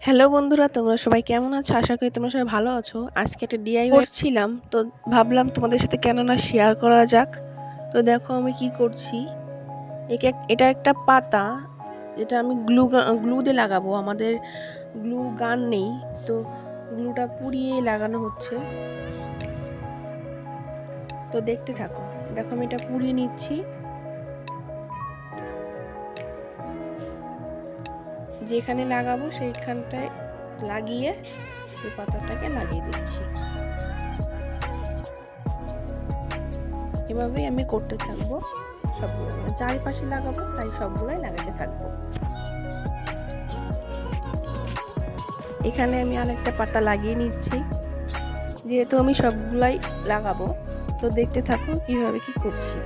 Hello বন্ধুরা, তোমরা সবাই কেমন আছো? আশা করি তোমরা সবাই ভালো আছো। আজকে একটা ডিআইওয়াই করছিলাম, তো ভাবলাম তোমাদের সাথে কেন না শেয়ার করা যাক। তো দেখো আমি কি করছি। এটা একটা পাতা, যেটা আমি গ্লু দিয়ে লাগাবো। আমাদের গ্লু গান নেই, তো গ্লুটা পুড়িয়ে লাগানো হচ্ছে। তো দেখতে থাকো। দেখো আমি এটা পুড়িয়ে নিচ্ছি। যেখানে লাগাবো সেইখানটায় লাগিয়ে এই পাতাটাকে লাগিয়ে দিচ্ছি। এভাবেই আমি করতে থাকবো সবগুলো, চারিপাশে লাগাবো, তাই সবগুলোই লাগাতে থাকবো। এখানে আমি আরেকটা পাতা লাগিয়ে নিচ্ছি, যেহেতু আমি সবগুলাই লাগাবো। তো দেখতে থাকো কিভাবে কি করছি।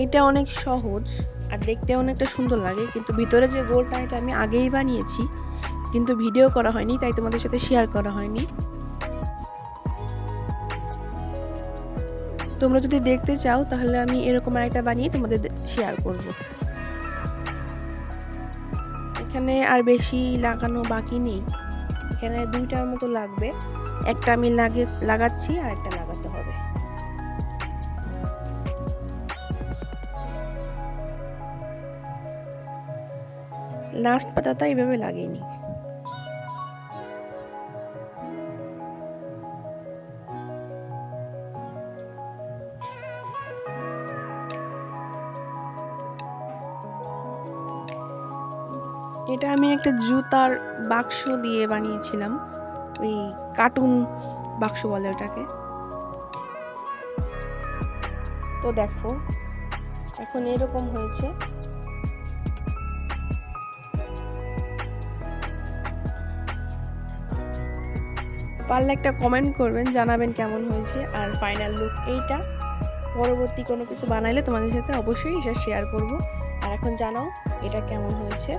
এটা অনেক সহজ আর দেখতে অনেকটা সুন্দর লাগে, কিন্তু ভিতরে যে গোলটা এটা আমি আগেই বানিয়েছি, কিন্তু ভিডিও করা হয়নি, তাই তোমাদের সাথে শেয়ার করা হয়নি। তোমরা যদি দেখতে চাও তাহলে আমি এরকম আরেকটা বানিয়ে তোমাদের শেয়ার করব। এখানে আর বেশি লাগানো বাকি নেই, এখানে দুইটার মতো লাগবে। একটা আমি লাগাচ্ছি আর একটা লাগাতে হবে। লাস্ট পাতাটা এইভাবে লাগিয়ে নিই। এটা আমি একটা জুতার বাক্স দিয়ে বানিয়েছিলাম, ওই কার্টুন বাক্স বলে ওটাকে। তো দেখো এখন এরকম হয়েছে। পারলে একটা কমেন্ট করবেন, জানাবেন কেমন হয়েছে। আর ফাইনাল লুক এইটা। পরবর্তী কোনো কিছু বানাইলে তোমাদের সাথে অবশ্যই এটা শেয়ার করব। আর এখন জানাও এটা কেমন হয়েছে।